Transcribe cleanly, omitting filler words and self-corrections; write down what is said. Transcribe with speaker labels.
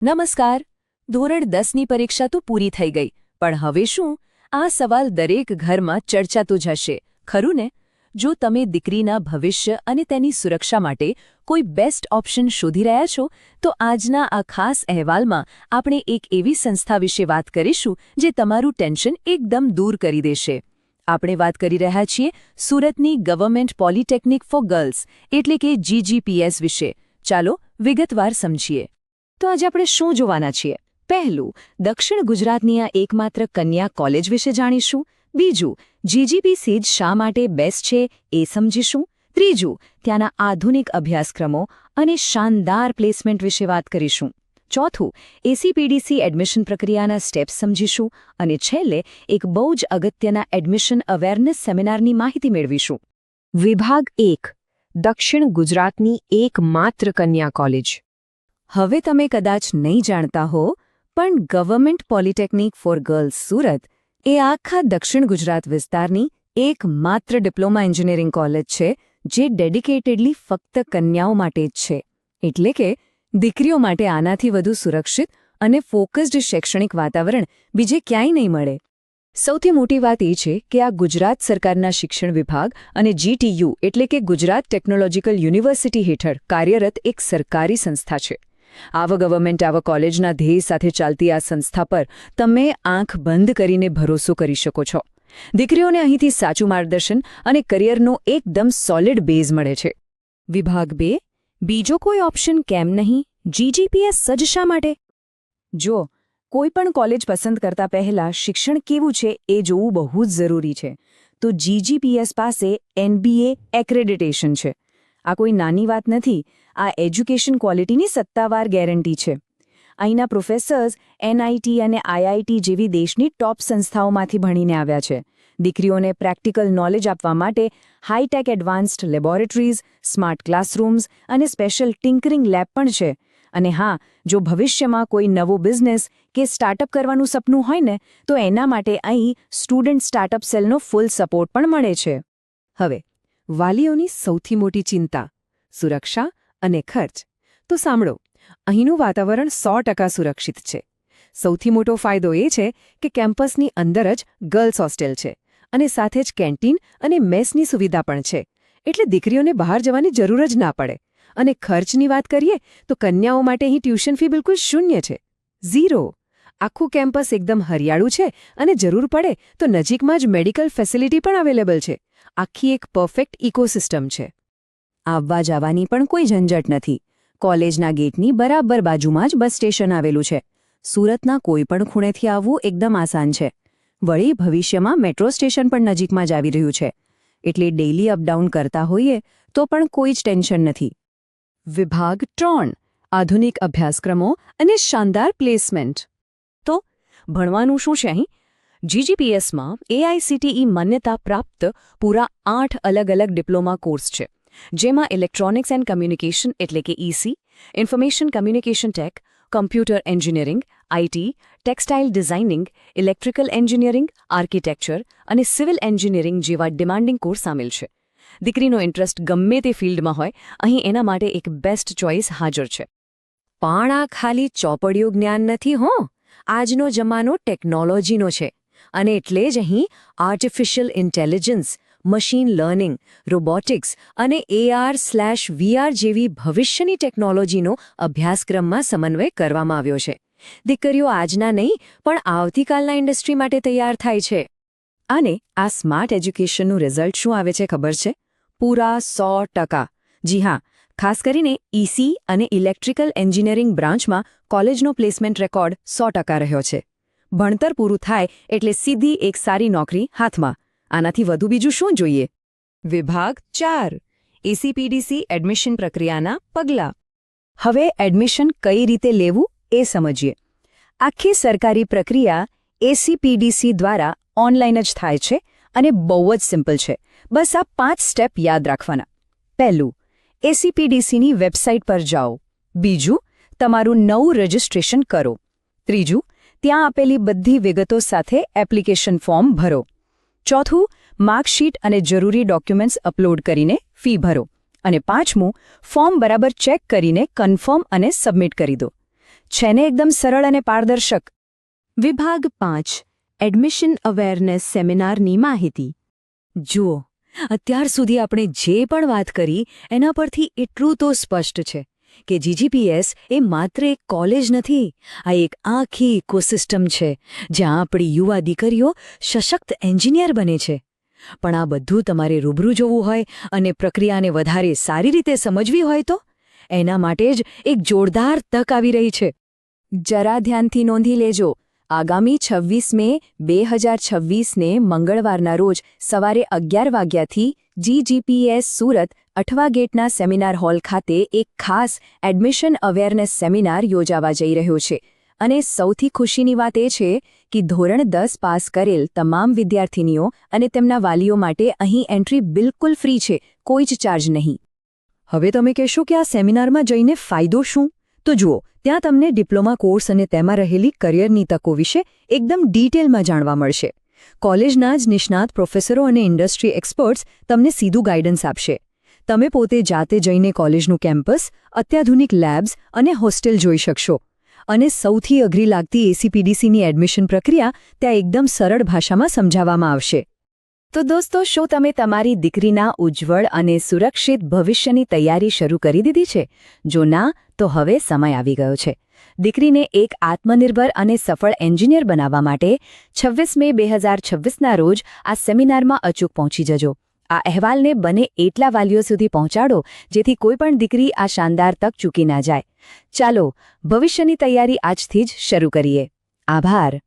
Speaker 1: નમસ્કાર. ધોરણ 10ની પરીક્ષા તો પૂરી થઈ ગઈ, પણ હવે શું? આ સવાલ દરેક ઘરમાં ચર્ચાતો જ હશે, ખરું ને? જો તમે દીકરીના ભવિષ્ય અને તેની સુરક્ષા માટે કોઈ બેસ્ટ ઓપ્શન શોધી રહ્યા છો, તો આજના આ ખાસ અહેવાલમાં આપણે એક એવી સંસ્થા વિશે વાત કરીશું જે તમારું ટેન્શન એકદમ દૂર કરી દેશે. આપણે વાત કરી રહ્યા છીએ સુરતની ગવર્મેન્ટ પોલિટેકનિક ફોર ગર્લ્સ એટલે કે GGPS વિશે. ચાલો વિગતવાર સમજીએ. તો આજે આપણે શું જોવાના છીએ? પહેલું, દક્ષિણ ગુજરાતની આ એકમાત્ર કન્યા કોલેજ વિશે જાણીશું. બીજું, GGPS શા માટે બેસ્ટ છે એ સમજીશું. ત્રીજું, ત્યાંના આધુનિક અભ્યાસક્રમો અને શાનદાર પ્લેસમેન્ટ વિશે વાત કરીશું. ચોથું, ACPDC એડમિશન પ્રક્રિયાના સ્ટેપ્સ સમજીશું. અને છેલ્લે એક બહુ જ અગત્યના એડમિશન અવેરનેસ સેમિનારની માહિતી મેળવીશું. વિભાગ 1, દક્ષિણ ગુજરાતની એકમાત્ર કન્યા કોલેજ. હવે તમે કદાચ નહીં જાણતા હો, પણ government polytechnic for girls Surat એ આખા દક્ષિણ ગુજરાત વિસ્તારની એકમાત્ર ડિપ્લોમા એન્જિનિયરિંગ કોલેજ છે જે ડેડિકેટેડલી ફક્ત કન્યાઓ માટે જ છે. એટલે કે દીકરીઓ માટે આનાથી વધુ સુરક્ષિત અને ફોકસ્ડ શૈક્ષણિક વાતાવરણ બીજે ક્યાંય નહીં મળે. સૌથી મોટી વાત એ છે કે આ ગુજરાત સરકારના શિક્ષણ વિભાગ અને GTU એટલે કે ગુજરાત ટેકનોલોજીકલ યુનિવર્સિટી હેઠળ કાર્યરત એક સરકારી સંસ્થા છે. આવા ગવર્મેન્ટ આવા કોલેજના ધ્યેય સાથે ચાલતી આ સંસ્થા પર તમે આંખ બંધ કરીને ભરોસો કરી શકો છો. દીકરીઓને અહીંથી સાચું માર્ગદર્શન અને કરિયરનો એકદમ સોલિડ બેઝ મળે છે. વિભાગ 2, બીજો કોઈ ઓપ્શન કેમ નહીં? GGPS સજ્જ શા માટે? જો કોઈ પણ કોલેજ પસંદ કરતા પહેલા શિક્ષણ કેવું છે એ જોવું બહુ જ જરૂરી છે. તો GGPS પાસે NBA એક્રેડિટેશન છે. આ કોઈ નાની વાત નથી. આ એજ્યુકેશન ક્વોલિટીની સત્તાવાર ગેરંટી છે. અહીંના પ્રોફેસર્સ NIT અને IIT જેવી દેશની ટોપ સંસ્થાઓમાંથી ભણીને આવ્યા છે. દીકરીઓને પ્રેક્ટિકલ નોલેજ આપવા માટે hi tech advanced laboratories, smart classrooms અને સ્પેશિયલ ટિંકરિંગ લેબ પણ છે. અને હા, જો ભવિષ્યમાં કોઈ નવો બિઝનેસ કે સ્ટાર્ટઅપ કરવાનું સપનું હોય ને, તો એના માટે અહીં સ્ટુડન્ટ સ્ટાર્ટઅપ સેલનો ફૂલ સપોર્ટ પણ મળે છે. હવે વાલીઓની સૌથી મોટી ચિંતા સુરક્ષા અને ખર્ચ. તો સાંભળો, અહીંનું વાતાવરણ 100% સુરક્ષિત છે. સૌથી મોટો ફાયદો એ છે કે કેમ્પસની અંદર જ ગર્લ્સ હોસ્ટેલ છે અને સાથે જ કેન્ટીન અને મેસની સુવિધા પણ છે. એટલે દીકરીઓને બહાર જવાની જરૂર જ ના પડે. અને ખર્ચની વાત કરીએ તો કન્યાઓ માટે અહીં ટ્યુશન ફી બિલકુલ શૂન્ય છે, 0. આખું કેમ્પસ એકદમ હરિયાળું છે અને જરૂર પડે તો નજીકમાં જ મેડિકલ ફેસિલિટી પણ અવેલેબલ છે. આખી એક પરફેક્ટ ઇકોસિસ્ટમ છે. આવવા જવાની પણ કોઈ ઝંઝટ નથી. કોલેજના ગેટની બરાબર બાજુમાં જ બસ સ્ટેશન આવેલું છે. સુરતના કોઈ પણ ખૂણેથી આવવું એકદમ આસાન છે. વળી ભવિષ્યમાં મેટ્રો સ્ટેશન પણ નજીકમાં જ આવી રહ્યું છે. એટલે ડેઇલી અપડાઉન કરતા હોઈએ તો પણ કોઈ જ ટેન્શન નથી. વિભાગ 3, આધુનિક અભ્યાસક્રમો અને શાનદાર પ્લેસમેન્ટ. તો ભણવાનું શું છે અહીં? GGPSમાં AICTE માન્યતા પ્રાપ્ત પૂરા 8 અલગ અલગ ડિપ્લોમા કોર્સ છે, જેમાં ઇલેક્ટ્રોનિક્સ એન્ડ કમ્યુનિકેશન એટલે કે EC, information communication tech, computer engineering, IT, textile designing, electrical engineering, architecture અને સિવિલ એન્જિનિયરિંગ જેવા ડિમાન્ડિંગ કોર્સ સામેલ છે. દીકરીનો ઇન્ટરેસ્ટ ગમે તે ફિલ્ડમાં હોય, અહીં એના માટે એક બેસ્ટ ચોઇસ હાજર છે. પણ આ ખાલી ચોપડીયું જ્ઞાન નથી હો. આજનો જમાનો ટેકનોલોજીનો છે. અને એટલે જ અહીં artificial intelligence, machine learning, robotics અને AR/VR જેવી ભવિષ્યની ટેકનોલોજીનો અભ્યાસક્રમમાં સમન્વય કરવામાં આવ્યો છે. દીકરીઓ આજના નહીં પણ આવતીકાલના ઇન્ડસ્ટ્રી માટે તૈયાર થાય છે. અને આ સ્માર્ટ એજ્યુકેશનનું રિઝલ્ટ શું આવે છે ખબર છે? પૂરા 100%. જી હા, ખાસ કરીને EC અને ઇલેક્ટ્રિકલ એન્જિનિયરિંગ બ્રાન્ચમાં કોલેજનો પ્લેસમેન્ટ રેકોર્ડ 100% રહ્યો છે. ભણતર પૂરું થાય એટલે સીધી એક સારી નોકરી હાથમાં. આનાથી વધુ બીજું શું જોઈએ? વિભાગ 4, ACPDC એડમિશન પ્રક્રિયાના પગલાં. હવે એડમિશન કઈ રીતે લેવું એ સમજીએ. આખી સરકારી પ્રક્રિયા ACPDC દ્વારા ઓનલાઈન જ થાય છે અને બહુ જ સિમ્પલ છે. બસ આ 5 સ્ટેપ યાદ રાખવાના. પહેલું, ACPDCની વેબસાઇટ પર જાઓ. બીજું, તમારું નવું રજિસ્ટ્રેશન કરો. ત્રીજું, ત્યાં આપેલી બધી વિગતો સાથે એપ્લિકેશન ફોર્મ ભરો. ચોથું, માર્કશીટ અને જરૂરી ડોક્યુમેન્ટ્સ અપલોડ કરીને ફી ભરો. અને પાંચમું, ફોર્મ બરાબર ચેક કરીને કન્ફર્મ અને સબમિટ કરી દો. છે ને એકદમ સરળ અને પારદર્શક.
Speaker 2: વિભાગ 5 એડમિશન અવેરનેસ સેમિનારની માહિતી.
Speaker 1: જુઓ, અત્યાર સુધી આપણે જે પણ વાત કરી એના પરથી એટલું તો સ્પષ્ટ છે કે જીજીપીએસ એ માત્ર એક કોલેજ નથી, આ એક આખી ઇકોસિસ્ટમ છે જ્યાં આપણી યુવા દીકરીઓ સશક્ત એન્જિનિયર બને છે. પણ આ બધું તમારે રૂબરૂ જોવું હોય અને પ્રક્રિયાને વધારે સારી રીતે સમજવી હોય તો એના માટે જ એક જોરદાર તક આવી રહી છે. જરા ધ્યાનથી નોંધી લેજો, આગામી 26 મે 2026ને મંગળવારના રોજ સવારે 11 વાગ્યાથી જીજીપીએસ સુરત 8 ગેટના સેમિનાર હોલ ખાતે એક ખાસ એડમિશન અવેરનેસ સેમિનાર યોજાવા જઈ રહ્યો છે. અને સૌથી ખુશીની વાત એ છે કે ધોરણ 10 પાસ કરેલ તમામ વિદ્યાર્થીનીઓ અને તેમના વાલીઓ માટે અહીં એન્ટ્રી બિલકુલ ફ્રી છે, કોઈ જ ચાર્જ નહીં. હવે તમે કહેશો કે આ સેમિનારમાં જઈને ફાયદો શું? તો જુઓ, ત્યાં તમને ડિપ્લોમા કોર્સ અને તેમાં રહેલી કરિયરની તકો વિશે એકદમ ડિટેલમાં જાણવા મળશે. કોલેજના જ નિષ્ણાત પ્રોફેસરો અને ઇન્ડસ્ટ્રી એક્સપર્ટ્સ તમને સીધું ગાઈડન્સ આપશે. તમે પોતે જાતે જઈને કોલેજનું કેમ્પસ, અત્યાધુનિક લેબ્સ અને હોસ્ટેલ જોઈ શકશો. અને સૌથી અઘરી લાગતી એસીપીડીસીની એડમિશન પ્રક્રિયા ત્યાં એકદમ સરળ ભાષામાં સમજાવવામાં આવશે. તો દોસ્તો, શું તમે તમારી દીકરીના ઉજ્જવળ અને સુરક્ષિત ભવિષ્યની તૈયારી શરૂ કરી દીધી છે? જો ના, તો હવે સમય આવી ગયો છે. દીકરીને એક આત્મનિર્ભર અને સફળ એન્જિનિયર બનાવવા માટે 26 મે 2026ના રોજ આ સેમિનારમાં અચૂક પહોંચી જજો. આ અહેવાલને બને એટલા વાલીઓ સુધી પહોંચાડો જેથી કોઈપણ દીકરી આ શાનદાર તક ચૂકી ના જાય. ચાલો, ભવિષ્યની તૈયારી આજથી જ શરૂ કરીએ. આભાર.